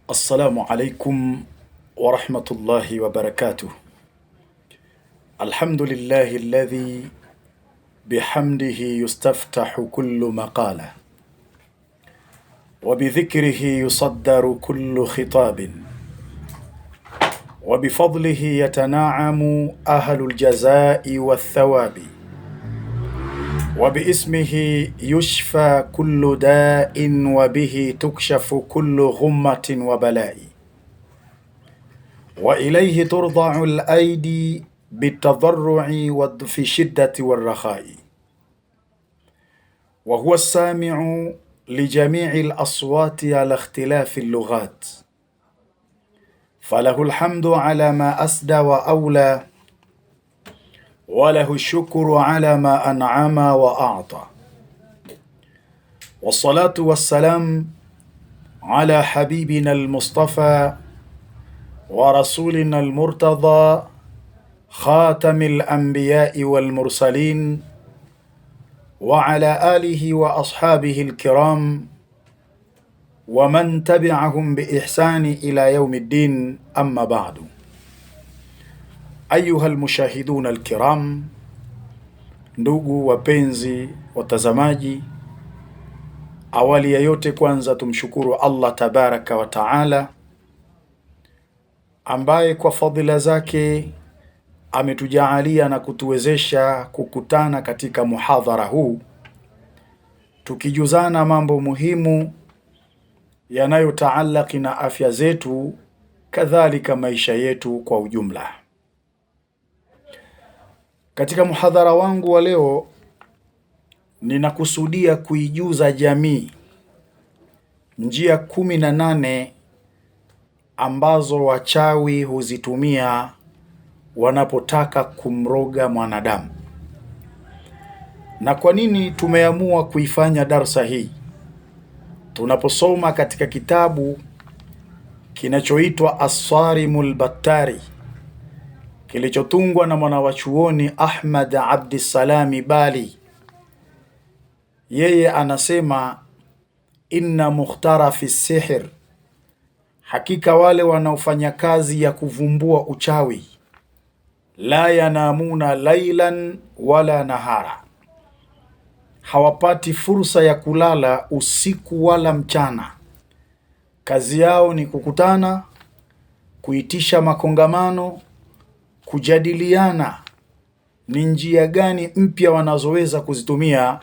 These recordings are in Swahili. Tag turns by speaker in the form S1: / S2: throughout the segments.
S1: السلام عليكم ورحمة الله وبركاته. الحمد لله الذي بحمده يستفتح كل مقالة، وبذكره يصدر كل خطاب، وبفضله يتناعم أهل الجزاء والثواب، وباسمه يشفى كل داء، وبه تكشف كل غمة وبلاء، وإليه ترضع الأيدي بالتضرع في الشدة والرخاء، وهو السامع لجميع الأصوات على اختلاف اللغات، فله الحمد على ما أسدى وأولى، وله الشكر على ما أنعم وأعطى، والصلاة والسلام على حبيبنا المصطفى ورسولنا المرتضى، خاتم الأنبياء والمرسلين، وعلى آله وأصحابه الكرام، ومن تبعهم بإحسان إلى يوم الدين. أما بعد، أيها المشاهدون الكرام، ndugu wapenzi watazamaji, awali ya yote kwanza tumshukuru Allah tabaraka wa taala ambaye kwa fadhila zake ametujaalia na kutuwezesha kukutana katika muhadhara huu, tukijuzana mambo muhimu yanayotaalaki na afya zetu, kadhalika maisha yetu kwa ujumla. Katika muhadhara wangu wa leo, ninakusudia kuijuza jamii njia 18 ambazo wachawi huzitumia wanapotaka kumroga mwanadamu. Na kwa nini tumeamua kuifanya darsa hii? Tunaposoma katika kitabu kinachoitwa As-Sarimul Battari kilichotungwa na mwanawachuoni Ahmad Abdissalami Bali, yeye anasema inna mukhtarafi sihr, hakika wale wanaofanya kazi ya kuvumbua uchawi, la yanamuna lailan wala nahara, hawapati fursa ya kulala usiku wala mchana. Kazi yao ni kukutana, kuitisha makongamano, kujadiliana ni njia gani mpya wanazoweza kuzitumia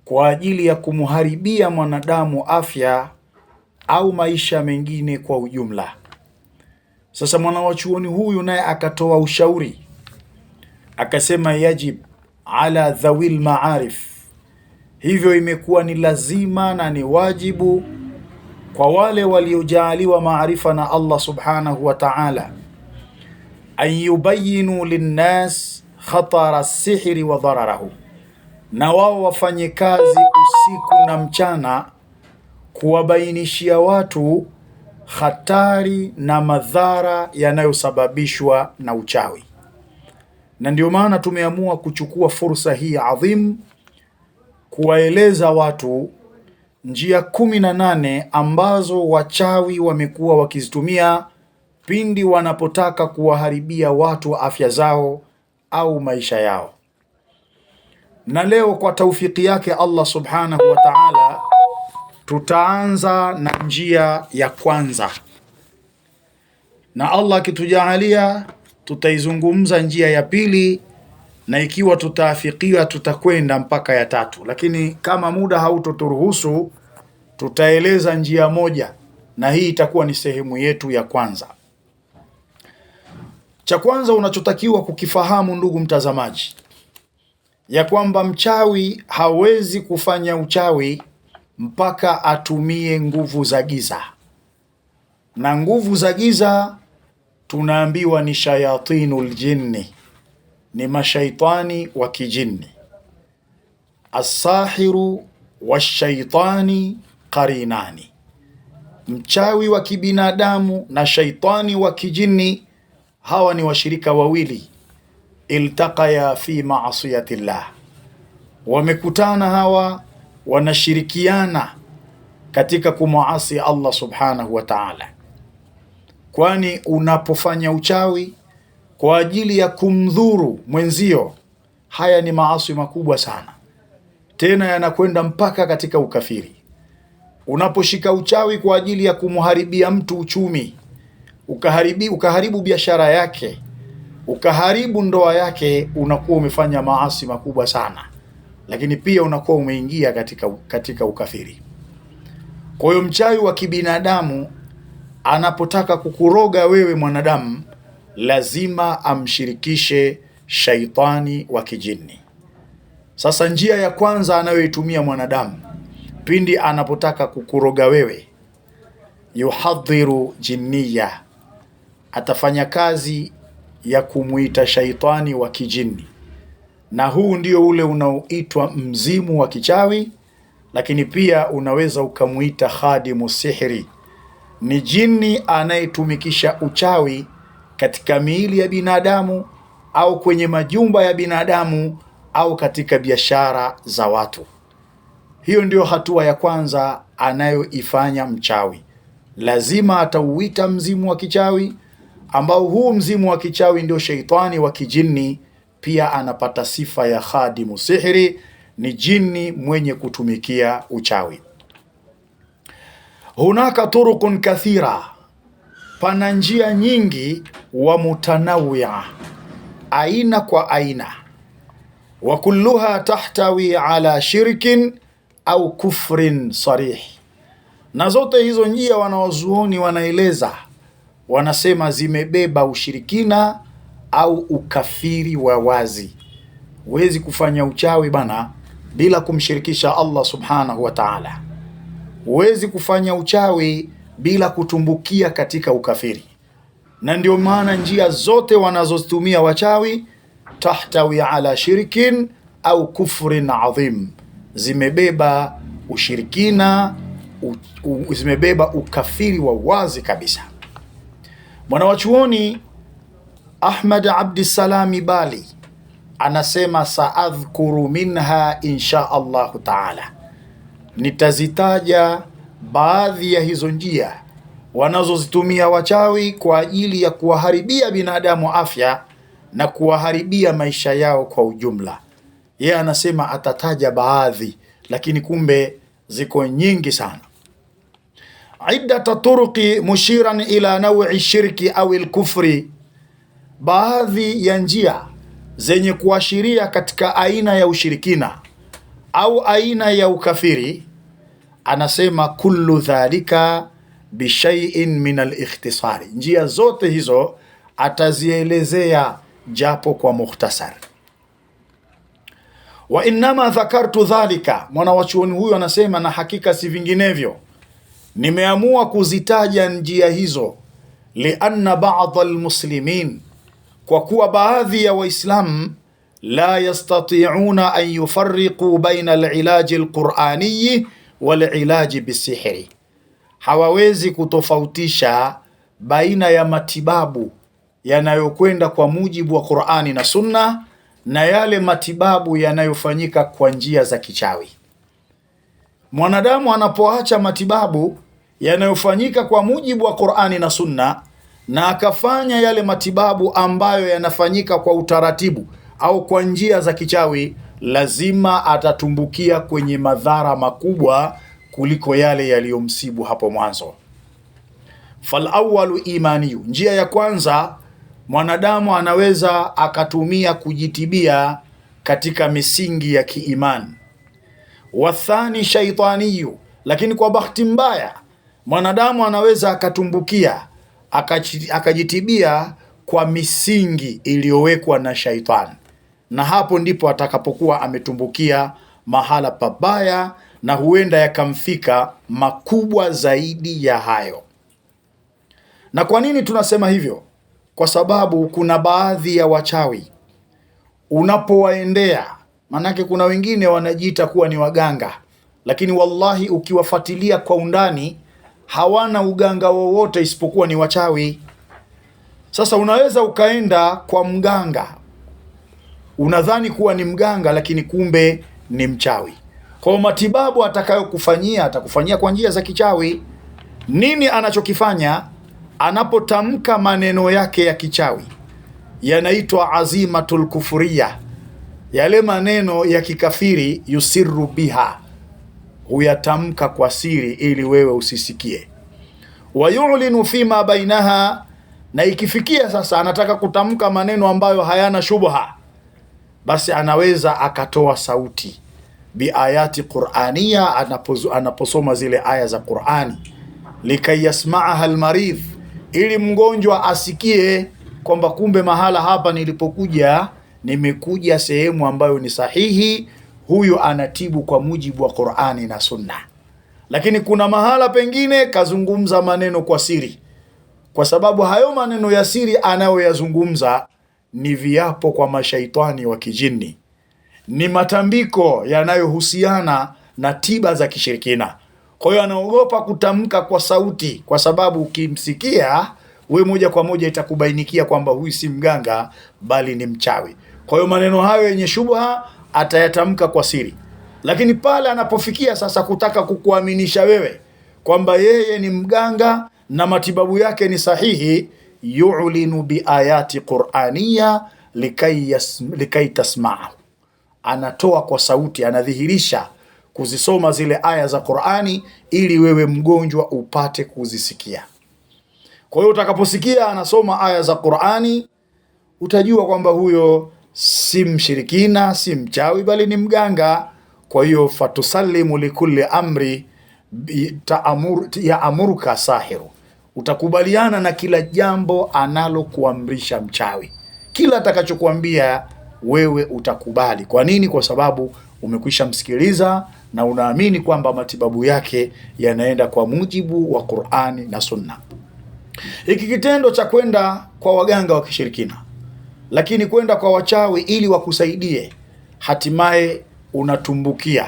S1: kwa ajili ya kumharibia mwanadamu afya au maisha mengine kwa ujumla. Sasa mwanawachuoni huyu naye akatoa ushauri, akasema yajib ala dhawil maarif, hivyo imekuwa ni lazima na ni wajibu kwa wale waliojaaliwa maarifa na Allah subhanahu wa ta'ala, an yubayinu linnas khatara sihri wa dhararahu, na wao wafanye kazi usiku na mchana kuwabainishia watu hatari na madhara yanayosababishwa na uchawi. Na ndio maana tumeamua kuchukua fursa hii adhim kuwaeleza watu njia 18 ambazo wachawi wamekuwa wakizitumia pindi wanapotaka kuwaharibia watu afya zao au maisha yao. Na leo kwa taufiki yake Allah subhanahu wa ta'ala, tutaanza na njia ya kwanza, na Allah akitujaalia tutaizungumza njia ya pili, na ikiwa tutaafikiwa tutakwenda mpaka ya tatu, lakini kama muda hautoturuhusu tutaeleza njia moja, na hii itakuwa ni sehemu yetu ya kwanza. Cha kwanza unachotakiwa kukifahamu, ndugu mtazamaji, ya kwamba mchawi hawezi kufanya uchawi mpaka atumie nguvu za giza, na nguvu za giza tunaambiwa ni shayatinul jinni, ni mashaitani wa kijini. As-sahiru washaitani qarinani, mchawi wa kibinadamu na shaitani wa kijini, hawa ni washirika wawili. Iltaqaya fi ma'asiyatillah, wamekutana hawa, wanashirikiana katika kumuasi Allah subhanahu wa ta'ala. kwani unapofanya uchawi kwa ajili ya kumdhuru mwenzio, haya ni maasi makubwa sana, tena yanakwenda mpaka katika ukafiri. Unaposhika uchawi kwa ajili ya kumharibia mtu uchumi, ukaharibu biashara yake, ukaharibu ndoa yake, unakuwa umefanya maasi makubwa sana, lakini pia unakuwa umeingia katika ukafiri. Kwa hiyo mchawi wa kibinadamu anapotaka kukuroga wewe mwanadamu, lazima amshirikishe shaitani wa kijini. Sasa njia ya kwanza anayoitumia mwanadamu pindi anapotaka kukuroga wewe, yuhadhiru jinniya, atafanya kazi ya kumuita shaitani wa kijini, na huu ndio ule unaoitwa mzimu wa kichawi, lakini pia unaweza ukamuita khadimu sihri. Ni jini anayetumikisha uchawi katika miili ya binadamu au kwenye majumba ya binadamu au katika biashara za watu. Hiyo ndio hatua ya kwanza anayoifanya mchawi. Lazima atauita mzimu wa kichawi, ambao huu mzimu wa kichawi ndio shaitani wa kijini. Pia anapata sifa ya khadimu sihri, ni jini mwenye kutumikia uchawi. Hunaka turuqun kathira, pana njia nyingi, wa mutanawia, aina kwa aina, wa kulluha tahtawi ala shirkin au kufrin sarih. Na zote hizo njia wanawazuoni wanaeleza, wanasema zimebeba ushirikina au ukafiri wa wazi. Huwezi kufanya uchawi bana bila kumshirikisha Allah subhanahu wa ta'ala. Huwezi kufanya uchawi bila kutumbukia katika ukafiri. Na ndio maana njia zote wanazozitumia wachawi tahtawi ala shirkin au kufrin adhim, zimebeba ushirikina, zimebeba ukafiri wa wazi kabisa. Mwanawachuoni Ahmad Abdissalami Bali anasema, saadhkuru minha insha Allahu taala, nitazitaja baadhi ya hizo njia wanazozitumia wachawi kwa ajili ya kuwaharibia binadamu afya na kuwaharibia maisha yao kwa ujumla. Yeye anasema atataja baadhi, lakini kumbe ziko nyingi sana. Iddata turuqi mushiran ila nawi shirki au al-kufri, baadhi ya njia zenye kuashiria katika aina ya ushirikina au aina ya ukafiri. Anasema kullu dhalika bishai'in min al-ikhtisari, njia zote hizo atazielezea japo kwa mukhtasar. Wa innama dhakartu dhalika, mwanawachuoni huyu anasema, na hakika si vinginevyo nimeamua kuzitaja njia hizo, lianna ba'd almuslimin, kwa kuwa baadhi ya Waislamu la yastati'una an yufarriqu baina al-ilaji al-qur'ani wal-ilaji bisihri, hawawezi kutofautisha baina ya matibabu yanayokwenda kwa mujibu wa Qur'ani na Sunna na yale matibabu yanayofanyika kwa njia za kichawi. Mwanadamu anapoacha matibabu yanayofanyika kwa mujibu wa Qur'ani na Sunna na akafanya yale matibabu ambayo yanafanyika kwa utaratibu au kwa njia za kichawi, lazima atatumbukia kwenye madhara makubwa kuliko yale yaliyomsibu hapo mwanzo. Fal awwalu imaniyu, njia ya kwanza mwanadamu anaweza akatumia kujitibia katika misingi ya kiimani. Wathani shaitaniyu, lakini kwa bahati mbaya mwanadamu anaweza akatumbukia akajitibia kwa misingi iliyowekwa na shaitani, na hapo ndipo atakapokuwa ametumbukia mahala pabaya, na huenda yakamfika makubwa zaidi ya hayo. Na kwa nini tunasema hivyo? Kwa sababu kuna baadhi ya wachawi unapowaendea, manake kuna wengine wanajiita kuwa ni waganga, lakini wallahi ukiwafuatilia kwa undani hawana uganga wowote isipokuwa ni wachawi. Sasa unaweza ukaenda kwa mganga unadhani kuwa ni mganga, lakini kumbe ni mchawi. Kwa matibabu atakayokufanyia atakufanyia kwa njia za kichawi. Nini anachokifanya? anapotamka maneno yake ya kichawi yanaitwa azimatul kufuriya, yale maneno ya kikafiri, yusiru biha, huyatamka kwa siri ili wewe usisikie. Wa yu'linu fima bainaha, na ikifikia sasa anataka kutamka maneno ambayo hayana shubha, basi anaweza akatoa sauti biayati qur'aniya, anaposoma zile aya za Qur'ani, likayasma'aha almaridh, ili mgonjwa asikie kwamba kumbe mahala hapa nilipokuja nimekuja sehemu ambayo ni sahihi, huyu anatibu kwa mujibu wa Qur'ani na Sunna. Lakini kuna mahala pengine kazungumza maneno kwa siri, kwa sababu hayo maneno ya siri anayoyazungumza ni viapo kwa mashaitani wa kijini, ni matambiko yanayohusiana na tiba za kishirikina. Kwa hiyo anaogopa kutamka kwa sauti, kwa sababu ukimsikia we moja kwa moja itakubainikia kwamba huyu si mganga bali ni mchawi. Kwa hiyo maneno hayo yenye shubha atayatamka kwa siri. Lakini pale anapofikia sasa kutaka kukuaminisha wewe kwamba yeye ni mganga na matibabu yake ni sahihi, yu'linu bi ayati qur'aniya likai tasma'u, anatoa kwa sauti, anadhihirisha kuzisoma zile aya za Qur'ani ili wewe mgonjwa upate kuzisikia. Kwa hiyo utakaposikia anasoma aya za Qur'ani utajua kwamba huyo si mshirikina, si mchawi, bali ni mganga. Kwa hiyo fatusallimu likulli amri ya'muruka sahiru, utakubaliana na kila jambo analokuamrisha mchawi. Kila atakachokuambia wewe utakubali. Kwa nini? Kwa sababu umekwisha msikiliza na unaamini kwamba matibabu yake yanaenda kwa mujibu wa Qur'ani na Sunna. Hiki kitendo cha kwenda kwa waganga wa kishirikina, lakini kwenda kwa wachawi ili wakusaidie, hatimaye unatumbukia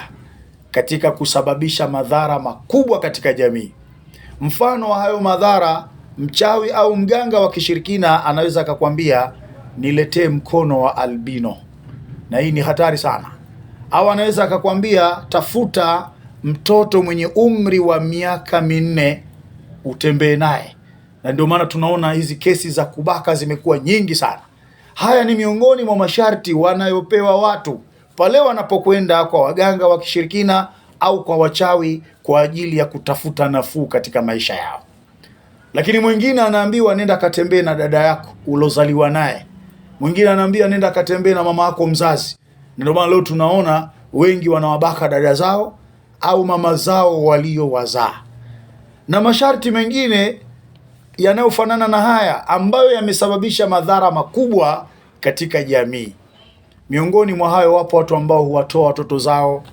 S1: katika kusababisha madhara makubwa katika jamii. Mfano wa hayo madhara, mchawi au mganga wa kishirikina anaweza akakwambia niletee mkono wa albino, na hii ni hatari sana. Au anaweza akakwambia tafuta mtoto mwenye umri wa miaka 4 utembee naye, na ndio maana tunaona hizi kesi za kubaka zimekuwa nyingi sana. Haya ni miongoni mwa masharti wanayopewa watu pale wanapokwenda kwa waganga wa kishirikina au kwa wachawi kwa ajili ya kutafuta nafuu katika maisha yao. Lakini mwingine anaambiwa nenda katembee na dada yako ulozaliwa naye, mwingine anaambiwa nenda katembee na mama yako mzazi. Ndio maana leo tunaona wengi wanawabaka dada zao au mama zao waliowazaa, na masharti mengine yanayofanana na haya ambayo yamesababisha madhara makubwa katika jamii. Miongoni mwa hayo wapo watu ambao huwatoa watoto zao,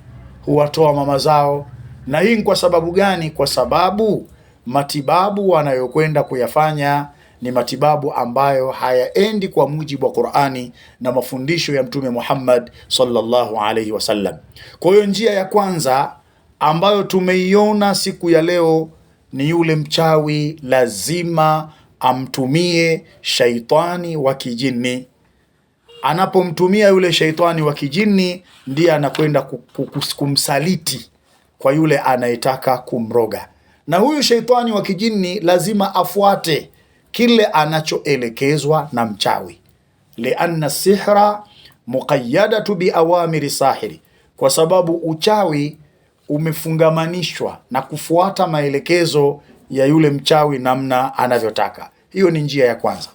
S1: huwatoa mama zao. Na hii ni kwa sababu gani? Kwa sababu matibabu wanayokwenda kuyafanya ni matibabu ambayo hayaendi kwa mujibu wa Qur'ani na mafundisho ya Mtume Muhammad sallallahu alaihi wasallam. Kwa hiyo njia ya kwanza ambayo tumeiona siku ya leo ni yule mchawi lazima amtumie shaitani wa kijini. Anapomtumia yule shaitani wa kijini, ndiye anakwenda kumsaliti kwa yule anayetaka kumroga. Na huyu shaitani wa kijini lazima afuate kile anachoelekezwa na mchawi, lianna sihra muqayyadatu bi awamiri sahiri, kwa sababu uchawi umefungamanishwa na kufuata maelekezo ya yule mchawi namna anavyotaka. Hiyo ni njia ya kwanza.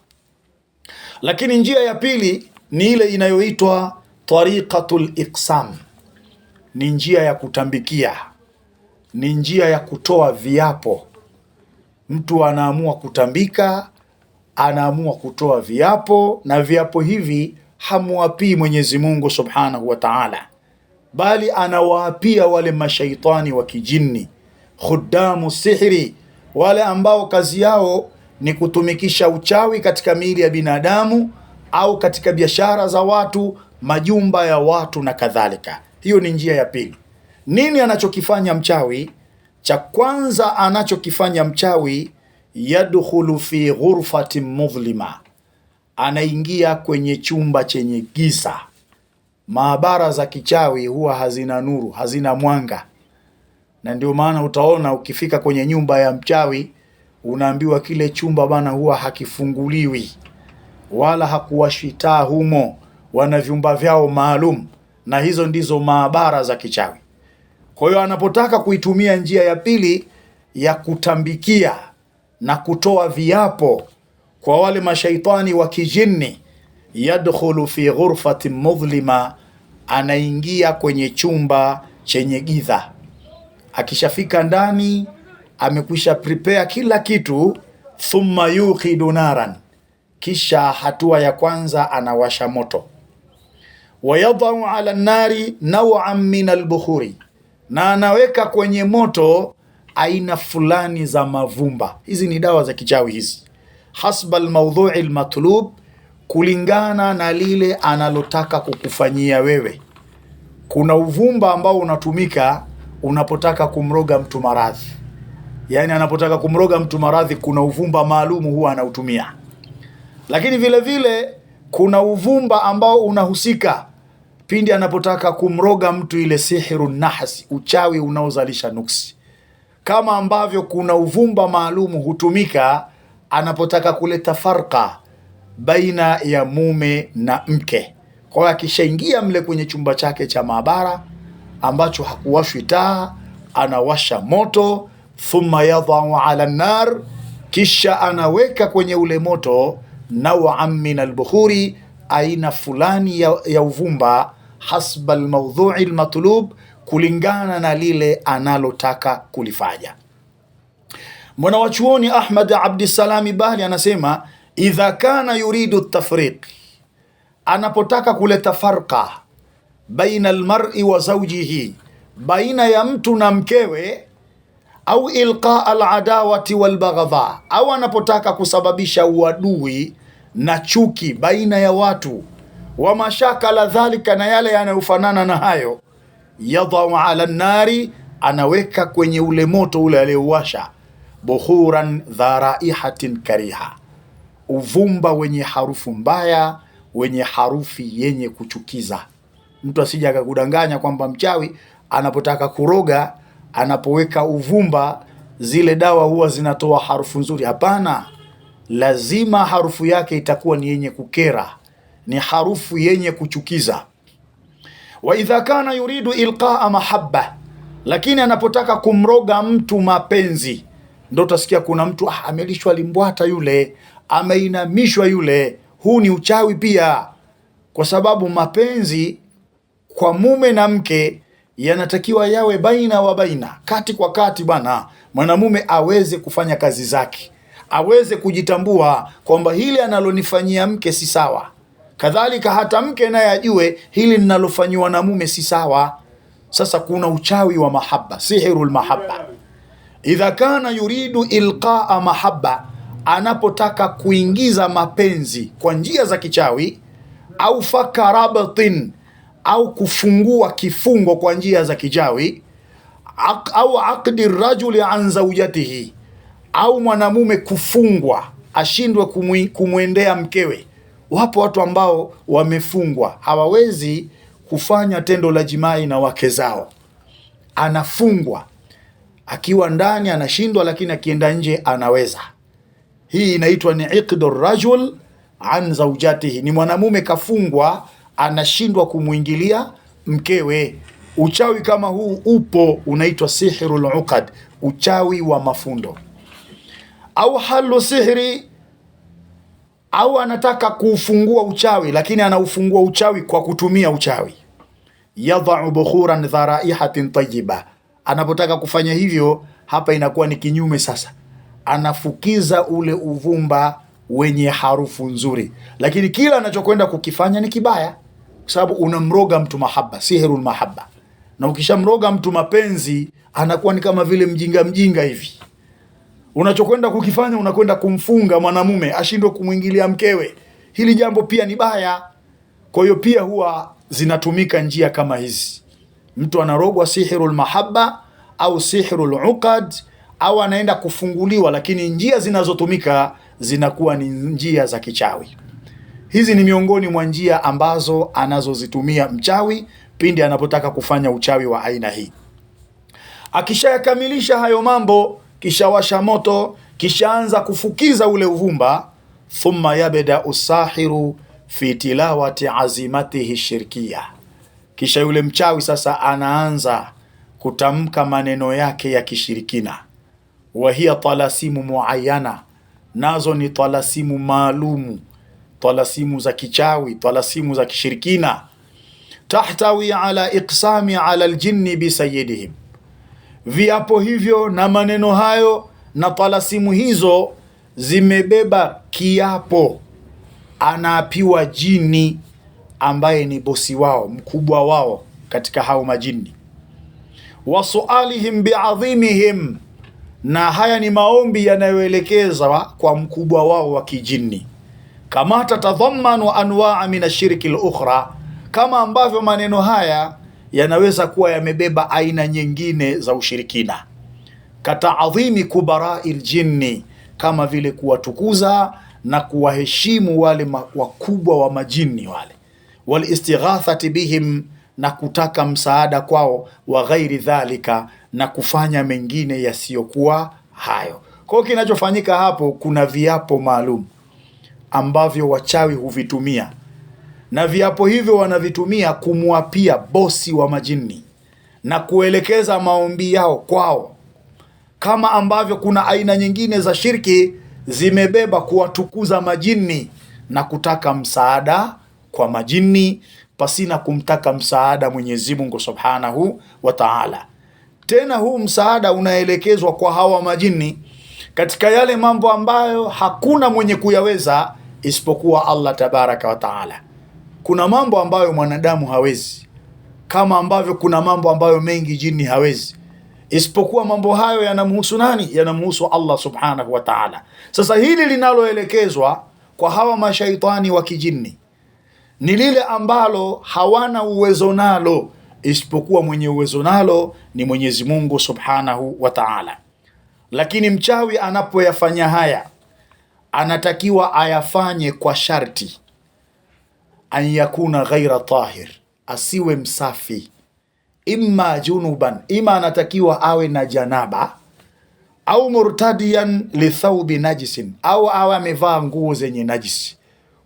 S1: Lakini njia ya pili ni ile inayoitwa tariqatul iqsam, ni njia ya kutambikia, ni njia ya kutoa viapo. Mtu anaamua kutambika, anaamua kutoa viapo, na viapo hivi hamuapii Mwenyezi Mungu Subhanahu wa Ta'ala, bali anawaapia wale mashaitani wa kijini, khuddamu sihri, wale ambao kazi yao ni kutumikisha uchawi katika miili ya binadamu au katika biashara za watu, majumba ya watu na kadhalika. Hiyo ni njia ya pili. Nini anachokifanya mchawi? Cha kwanza anachokifanya mchawi, yadkhulu fi ghurfatin mudhlima, anaingia kwenye chumba chenye giza. Maabara za kichawi huwa hazina nuru, hazina mwanga, na ndio maana utaona ukifika kwenye nyumba ya mchawi unaambiwa kile chumba bana huwa hakifunguliwi wala hakuwashwi taa humo, wana vyumba vyao maalum, na hizo ndizo maabara za kichawi. Kwa hiyo anapotaka kuitumia njia ya pili ya kutambikia na kutoa viapo kwa wale mashaitani wa kijini, yadkhulu fi ghurfatin mudhlima, anaingia kwenye chumba chenye giza. Akishafika ndani amekwisha prepare kila kitu, thumma yuqidu naran, kisha hatua ya kwanza anawasha moto. Wayadau ala nari naw'an min albukhuri, na anaweka kwenye moto aina fulani za mavumba. Hizi ni dawa za kichawi hizi, hasba almawdhu'i almatlub, kulingana na lile analotaka kukufanyia wewe. Kuna uvumba ambao unatumika unapotaka kumroga mtu maradhi, yani anapotaka kumroga mtu maradhi kuna uvumba maalumu huwa anautumia. Lakini vile vile kuna uvumba ambao unahusika pindi anapotaka kumroga mtu ile sihiru nahsi, uchawi unaozalisha nuksi. Kama ambavyo kuna uvumba maalumu hutumika anapotaka kuleta farqa baina ya mume na mke. Kwa hiyo akishaingia mle kwenye chumba chake cha maabara ambacho hakuwashwi taa, anawasha moto, thumma yadhau ala nar, kisha anaweka kwenye ule moto naw'an min albukhuri, aina fulani ya uvumba, hasba almawdhu'i almatlub, kulingana na lile analotaka kulifanya. Mwanawachuoni Ahmad Abdissalami Bali anasema idha kana yuridu tafriq, anapotaka kuleta farqa baina almar'i wa zawjihi, baina ya mtu na mkewe, au ilqa aladawati walbaghdha, au anapotaka kusababisha uadui na chuki baina ya watu, wa mashakala dhalika, na yale yanayofanana na hayo, yadau ala nari, anaweka kwenye ule moto ule aliyowasha, bukhuran dha raihatin kariha, uvumba wenye harufu mbaya, wenye harufi yenye kuchukiza. Mtu asije akakudanganya kwamba mchawi anapotaka kuroga, anapoweka uvumba, zile dawa huwa zinatoa harufu nzuri. Hapana, lazima harufu yake itakuwa ni yenye kukera, ni harufu yenye kuchukiza. Wa idha kana yuridu ilqaa mahabba, lakini anapotaka kumroga mtu mapenzi, ndo utasikia kuna mtu amelishwa limbwata yule, ameinamishwa yule. Huu ni uchawi pia, kwa sababu mapenzi kwa mume na mke yanatakiwa yawe baina wa baina, kati kwa kati bwana. Mwanamume aweze kufanya kazi zake, aweze kujitambua kwamba hili analonifanyia mke si sawa, kadhalika hata mke naye ajue hili ninalofanyiwa na mume si sawa. Sasa kuna uchawi wa mahabba, sihirul mahabba. Idha kana yuridu ilqaa mahabba, anapotaka kuingiza mapenzi kwa njia za kichawi, au faka rabatin, au kufungua kifungo kwa njia za kichawi, au aqdi rajuli an zawjatihi, au mwanamume kufungwa ashindwe kumwendea mkewe. Wapo watu ambao wamefungwa, hawawezi kufanya tendo la jimai na wake zao, anafungwa akiwa ndani anashindwa, lakini akienda nje anaweza. Hii inaitwa ni iqdu rajul an zawjatihi, ni mwanamume kafungwa anashindwa kumwingilia mkewe. Uchawi kama huu upo, unaitwa sihirul uqad, uchawi wa mafundo. Au halu sihri, au anataka kuufungua uchawi, lakini anaufungua uchawi kwa kutumia uchawi. Yadha'u bukhuran dha raihatin tayyiba, anapotaka kufanya hivyo, hapa inakuwa ni kinyume sasa, anafukiza ule uvumba wenye harufu nzuri, lakini kila anachokwenda kukifanya ni kibaya, kwa sababu unamroga mtu mahaba, sihirul mahaba. Na ukishamroga mtu mapenzi, anakuwa ni kama vile mjinga mjinga hivi. Unachokwenda kukifanya, unakwenda kumfunga mwanamume ashindwe kumwingilia mkewe. Hili jambo pia ni baya. Kwa hiyo pia huwa zinatumika njia kama hizi. Mtu anarogwa sihirul mahaba au sihirul uqad, au anaenda kufunguliwa, lakini njia zinazotumika zinakuwa ni njia za kichawi. Hizi ni miongoni mwa njia ambazo anazozitumia mchawi pindi anapotaka kufanya uchawi wa aina hii. Akishayakamilisha hayo mambo, kisha washa moto, kisha anza kufukiza ule uvumba. Thumma yabda usahiru fi tilawati azimatihi shirkia, kisha yule mchawi sasa anaanza kutamka maneno yake ya kishirikina. Wa hiya talasimu muayyana, nazo ni talasimu maalumu, talasimu za kichawi, talasimu za kishirikina. Tahtawi ala iqsami ala aljinni bisayidihim, viapo hivyo na maneno hayo na talasimu hizo zimebeba kiapo, anaapiwa jini ambaye ni bosi wao, mkubwa wao katika hao majini. Wa sualihim biadhimihim, na haya ni maombi yanayoelekezwa kwa mkubwa wao wa kijini. Kama tatadhammanu anwaa min ashirki al-ukhra, kama ambavyo maneno haya yanaweza kuwa yamebeba aina nyingine za ushirikina. Kataadhimi kubarai ljinni, kama vile kuwatukuza na kuwaheshimu wale wakubwa wa majini wale. Walistighathati bihim, na kutaka msaada kwao. Wa ghairi dhalika, na kufanya mengine yasiyokuwa hayo. Kwa kinachofanyika hapo, kuna viapo maalum ambavyo wachawi huvitumia, na viapo hivyo wanavitumia kumwapia bosi wa majini na kuelekeza maombi yao kwao. Kama ambavyo kuna aina nyingine za shirki zimebeba kuwatukuza majini na kutaka msaada kwa majini pasina kumtaka msaada Mwenyezi Mungu Subhanahu wa Ta'ala. Tena huu msaada unaelekezwa kwa hawa majini katika yale mambo ambayo hakuna mwenye kuyaweza isipokuwa Allah Tabaraka wa Ta'ala. Kuna mambo ambayo mwanadamu hawezi, kama ambavyo kuna mambo ambayo mengi jini hawezi, isipokuwa mambo hayo yanamhusu nani? Yanamhusu Allah Subhanahu wa Ta'ala. Sasa hili linaloelekezwa kwa hawa mashaitani wa kijini ni lile ambalo hawana uwezo nalo, isipokuwa mwenye uwezo nalo ni Mwenyezi Mungu Subhanahu wa Ta'ala. Lakini mchawi anapoyafanya haya, anatakiwa ayafanye kwa sharti, an yakuna ghaira tahir, asiwe msafi. Imma junuban, ima anatakiwa awe na janaba, au murtadiyan li thawbi najisin, au awe amevaa nguo zenye najisi.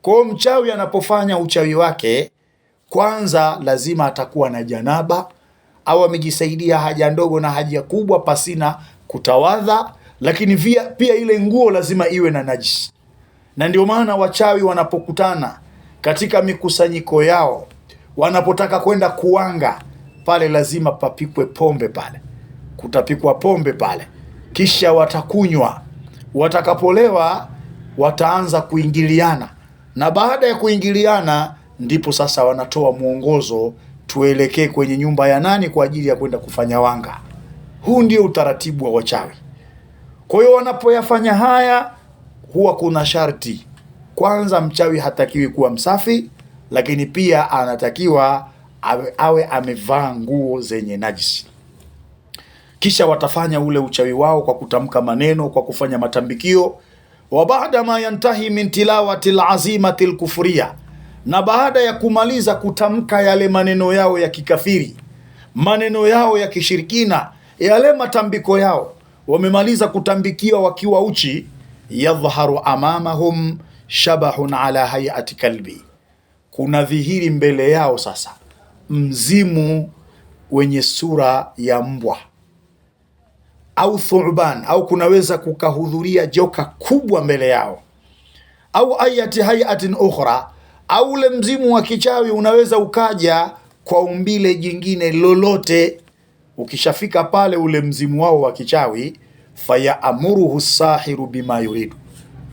S1: Kwa mchawi anapofanya uchawi wake, kwanza lazima atakuwa na janaba, au amejisaidia haja ndogo na haja kubwa pasina kutawadha, lakini pia ile nguo lazima iwe na najisi. Na ndio maana wachawi wanapokutana katika mikusanyiko yao, wanapotaka kwenda kuwanga, pale lazima papikwe pombe pale, kutapikwa pombe pale, kisha watakunywa. Watakapolewa wataanza kuingiliana, na baada ya kuingiliana ndipo sasa wanatoa mwongozo, tuelekee kwenye nyumba ya nani kwa ajili ya kwenda kufanya wanga. Huu ndio utaratibu wa wachawi. Kwa hiyo wanapoyafanya haya, huwa kuna sharti. Kwanza, mchawi hatakiwi kuwa msafi, lakini pia anatakiwa awe amevaa nguo zenye najisi. Kisha watafanya ule uchawi wao kwa kutamka maneno, kwa kufanya matambikio. Wa baada ma yantahi min tilawati alazimati alkufriya, na baada ya kumaliza kutamka yale maneno yao ya kikafiri, maneno yao ya kishirikina, yale matambiko yao, wamemaliza kutambikiwa wakiwa uchi. Yadhharu amamahum shabahun ala hayati kalbi, kuna dhihiri mbele yao sasa mzimu wenye sura ya mbwa au thuban, au kunaweza kukahudhuria joka kubwa mbele yao, au ayati hayatin ukhra, au ule mzimu wa kichawi unaweza ukaja kwa umbile jingine lolote. Ukishafika pale ule mzimu wao wa kichawi, fayaamuruhu sahiru bima yuridu,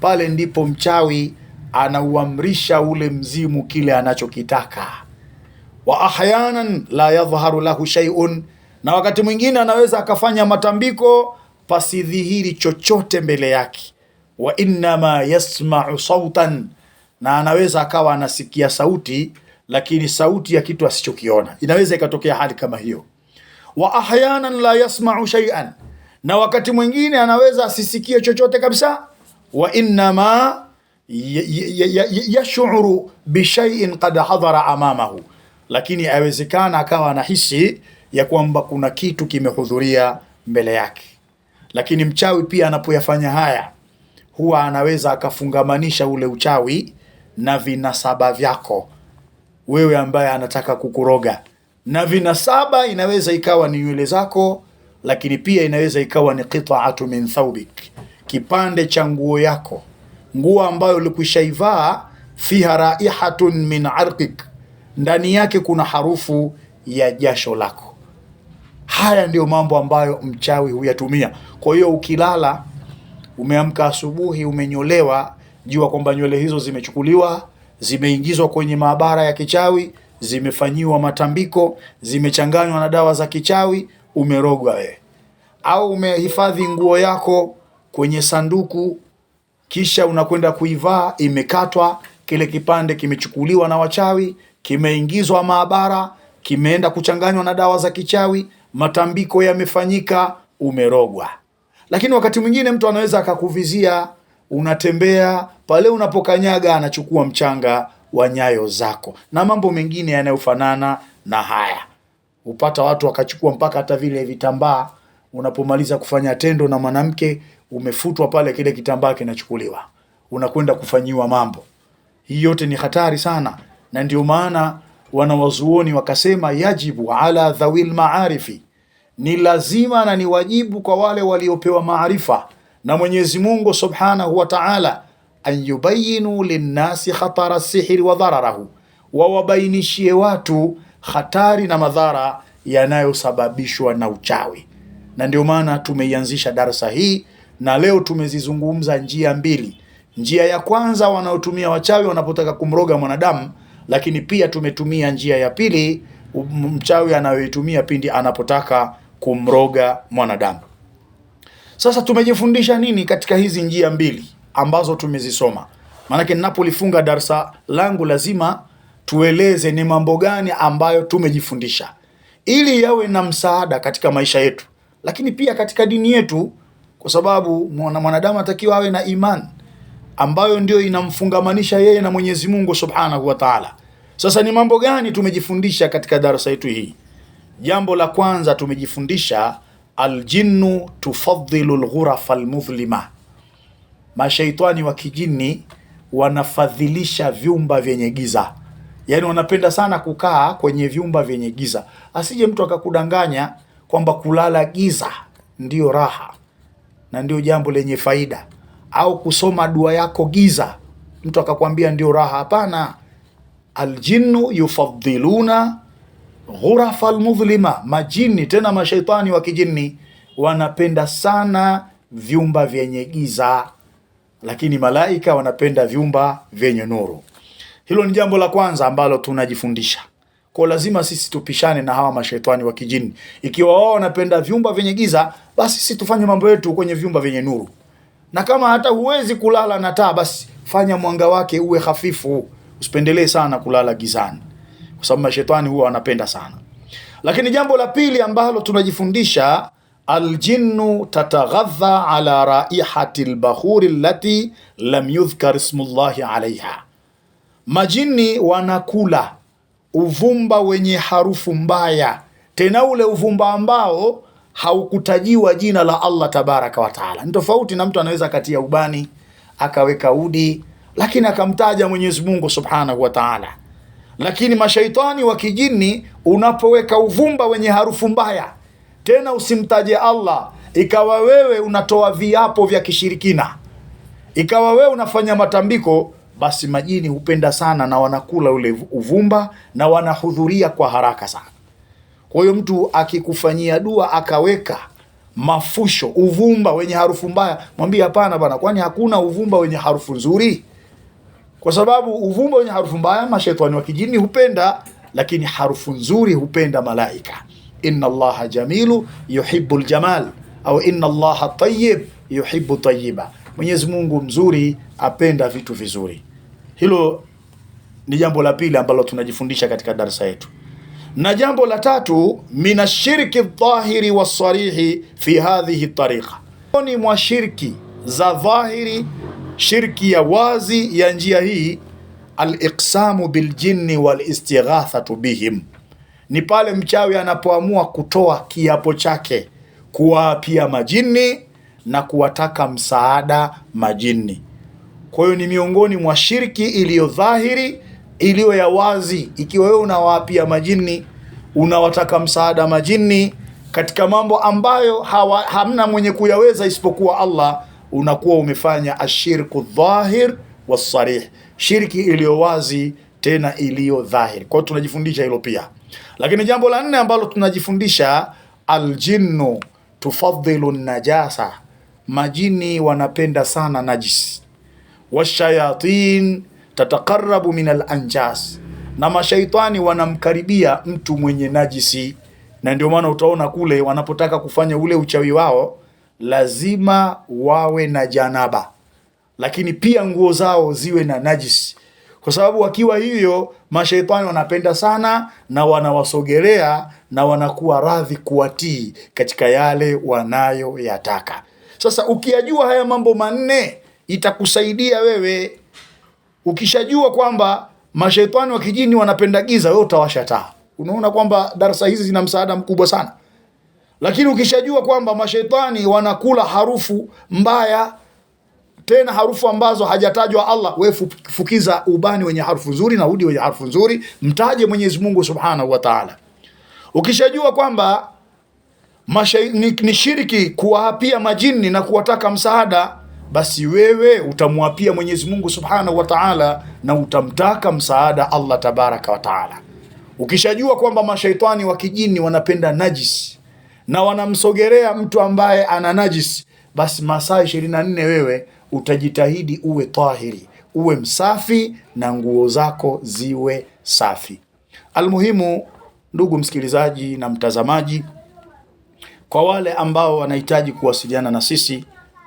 S1: pale ndipo mchawi anauamrisha ule mzimu kile anachokitaka. Wa ahyanan la yadhharu lahu shay'un, na wakati mwingine anaweza akafanya matambiko pasidhihiri chochote mbele yake. Wa innama yasma'u sautan, na anaweza akawa anasikia sauti, lakini sauti ya kitu asichokiona. Inaweza ikatokea hali kama hiyo. Wa ahyanan la yasma'u shay'an, na wakati mwingine anaweza asisikie chochote kabisa. Wa innama yash'uru bi shay'in qad hadara amamahu, lakini awezekana akawa anahisi ya kwamba kuna kitu kimehudhuria mbele yake. Lakini mchawi pia anapoyafanya haya, huwa anaweza akafungamanisha ule uchawi na vinasaba vyako wewe ambaye anataka kukuroga. Na vinasaba inaweza ikawa ni nywele zako, lakini pia inaweza ikawa ni qita'atu min thawbik, kipande cha nguo yako, nguo ambayo ulikwishaivaa, fiha raihatun min arqik, ndani yake kuna harufu ya jasho lako. Haya ndio mambo ambayo mchawi huyatumia. Kwa hiyo ukilala, umeamka asubuhi, umenyolewa, jua kwamba nywele hizo zimechukuliwa, zimeingizwa kwenye maabara ya kichawi, zimefanyiwa matambiko, zimechanganywa na dawa za kichawi, umerogwa wewe. Au umehifadhi nguo yako kwenye sanduku, kisha unakwenda kuivaa, imekatwa, kile kipande kimechukuliwa na wachawi, kimeingizwa maabara, kimeenda kuchanganywa na dawa za kichawi, matambiko yamefanyika, umerogwa. Lakini wakati mwingine mtu anaweza akakuvizia, unatembea pale, unapokanyaga anachukua mchanga wa nyayo zako na mambo mengine yanayofanana na haya. Upata watu wakachukua mpaka hata vile vitambaa, unapomaliza kufanya tendo na mwanamke, umefutwa pale, kile kitambaa kinachukuliwa, unakwenda kufanyiwa mambo. Hii yote ni hatari sana, na ndio maana wanawazuoni wakasema yajibu ala dhawil maarifi, ni lazima na ni wajibu kwa wale waliopewa maarifa na Mwenyezi Mungu Subhanahu wa Ta'ala, an yubayinu linnasi khatara sihri wa dhararahu, wawabainishie watu hatari na madhara yanayosababishwa na uchawi. Na ndio maana tumeianzisha darasa hii, na leo tumezizungumza njia mbili. Njia ya kwanza wanaotumia wachawi wanapotaka kumroga mwanadamu, lakini pia tumetumia njia ya pili mchawi anayoitumia pindi anapotaka kumroga mwanadamu. Sasa tumejifundisha nini katika hizi njia mbili ambazo tumezisoma? Maanake ninapolifunga darasa langu lazima tueleze ni mambo gani ambayo tumejifundisha, ili yawe na msaada katika maisha yetu, lakini pia katika dini yetu, kwa sababu mwanadamu atakiwa awe na imani ambayo ndio inamfungamanisha yeye na Mwenyezi Mungu Subhanahu wa Ta'ala. Sasa ni mambo gani tumejifundisha katika darasa yetu hii? Jambo la kwanza tumejifundisha, aljinnu tufaddilu alghurafa almudhlima, mashaitani wa kijini wanafadhilisha vyumba vyenye giza. Yani wanapenda sana kukaa kwenye vyumba vyenye giza. Asije mtu akakudanganya kwamba kulala giza ndio raha na ndio jambo lenye faida, au kusoma dua yako giza mtu akakwambia ndio raha. Hapana, aljinnu yufaddiluna ghurafa almudhlima, majini tena mashaitani wa kijini wanapenda sana vyumba vyenye giza, lakini malaika wanapenda vyumba vyenye nuru. Hilo ni jambo la kwanza ambalo tunajifundisha. Kwa lazima sisi tupishane na hawa mashaitani wa kijini. Ikiwa wao wanapenda vyumba vyenye giza, basi sisi tufanye mambo yetu kwenye vyumba vyenye nuru. Na kama hata huwezi kulala na taa, basi fanya mwanga wake uwe hafifu, usipendelee sana kulala gizani, kwa sababu mashaitani huwa wanapenda sana. Lakini jambo la pili ambalo tunajifundisha, aljinnu tataghadha ala raihati albakhuri allati lam yudhkar ismullahi alaiha, majini wanakula uvumba wenye harufu mbaya, tena ule uvumba ambao haukutajiwa jina la Allah tabaraka wa taala. Ni tofauti na mtu anaweza katia ubani akaweka udi, lakini akamtaja Mwenyezi Mungu Subhanahu wa Ta'ala. Lakini mashaitani wa kijini, unapoweka uvumba wenye harufu mbaya, tena usimtaje Allah, ikawa wewe unatoa viapo vya kishirikina, ikawa wewe unafanya matambiko, basi majini hupenda sana na wanakula ule uvumba na wanahudhuria kwa haraka sana. Kwa hiyo mtu akikufanyia dua akaweka mafusho uvumba wenye harufu mbaya, mwambie hapana bana, kwani hakuna uvumba wenye harufu nzuri? Kwa sababu uvumba wenye harufu mbaya mashaitani wa kijini hupenda, lakini harufu nzuri hupenda malaika. Inna Allaha jamilu yuhibbul jamal, au inna Allaha tayyib yuhibbu tayyiba, Mwenyezi Mungu mzuri apenda vitu vizuri. Hilo ni jambo la pili ambalo tunajifundisha katika darasa yetu. Na jambo la tatu, minashirki dhahiri wasarihi fi hadhihi tariqa, ni mwa shirki za dhahiri, shirki ya wazi ya njia hii, al-iqsamu biljinni wal-istighathatu bihim, ni pale mchawi anapoamua kutoa kiapo chake kuwaapia majini na kuwataka msaada majini. Kwa hiyo ni miongoni mwa shirki iliyo dhahiri, iliyo ya wazi. Ikiwa wewe unawaapia majini, unawataka msaada majini katika mambo ambayo hamna mwenye kuyaweza isipokuwa Allah, unakuwa umefanya ashirku dhahir wasarih, shirki iliyo wazi tena iliyo dhahiri. Kwa hiyo tunajifundisha hilo pia. Lakini jambo la 4 ambalo tunajifundisha, aljinnu tufadhilu najasa, majini wanapenda sana najisi. Washayatin tataqarrabu min alanjas, na mashaitani wanamkaribia mtu mwenye najisi. Na ndio maana utaona kule wanapotaka kufanya ule uchawi wao lazima wawe na janaba, lakini pia nguo zao ziwe na najisi, kwa sababu wakiwa hiyo mashaitani wanapenda sana na wanawasogelea na wanakuwa radhi kuwatii katika yale wanayoyataka. Sasa ukiyajua haya mambo 4 itakusaidia wewe. Ukishajua kwamba mashaitani wa kijini wanapenda giza, wewe utawasha taa. Unaona kwamba darasa hizi zina msaada mkubwa sana. Lakini ukishajua kwamba mashaitani wanakula harufu mbaya, tena harufu ambazo hajatajwa Allah, wewe fukiza ubani wenye harufu nzuri na udi wenye harufu nzuri, mtaje Mwenyezi Mungu Subhanahu wa Ta'ala. Ukishajua kwamba ni shiriki kuwaapia majini na kuwataka msaada, basi wewe utamwapia Mwenyezi Mungu Subhanahu wa Ta'ala na utamtaka msaada Allah Tabaraka wa Ta'ala. Ukishajua kwamba mashaitani wa kijini wanapenda najisi na wanamsogelea mtu ambaye ana najisi, basi masaa 24 wewe utajitahidi uwe tahiri, uwe msafi na nguo zako ziwe safi. Almuhimu, ndugu msikilizaji na mtazamaji, kwa wale ambao wanahitaji kuwasiliana na sisi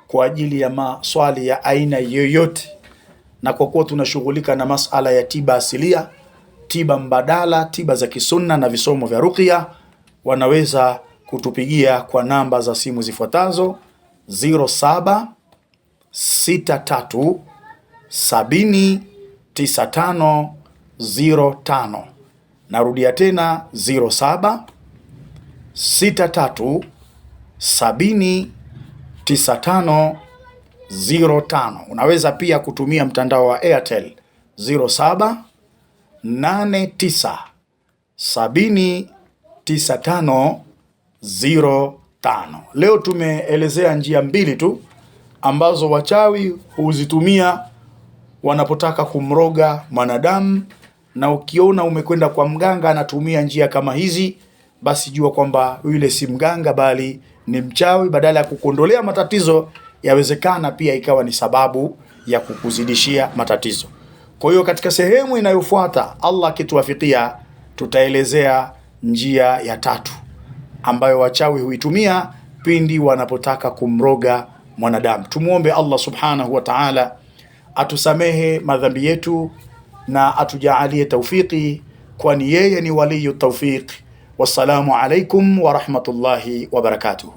S1: kwa ajili ya maswali ya aina yoyote, na kwa kuwa tunashughulika na masala ya tiba asilia, tiba mbadala, tiba za kisunna na visomo vya ruqya, wanaweza kutupigia kwa namba za simu zifuatazo: 0763709505. Narudia tena 0763709505. Unaweza pia kutumia mtandao wa Airtel 0789709505. Leo tumeelezea njia 2 tu ambazo wachawi huzitumia wanapotaka kumroga mwanadamu, na ukiona umekwenda kwa mganga anatumia njia kama hizi, basi jua kwamba yule si mganga bali ni mchawi. Badala ya kukuondolea matatizo, yawezekana pia ikawa ni sababu ya kukuzidishia matatizo. Kwa hiyo katika sehemu inayofuata, Allah akituwafikia, tutaelezea njia ya 3 ambayo wachawi huitumia pindi wanapotaka kumroga mwanadamu. Tumuombe Allah Subhanahu wa Ta'ala atusamehe madhambi yetu na atujaalie tawfiki, kwani yeye ni waliyu tawfiq. Wassalamu alaikum wa rahmatullahi wa barakatuh.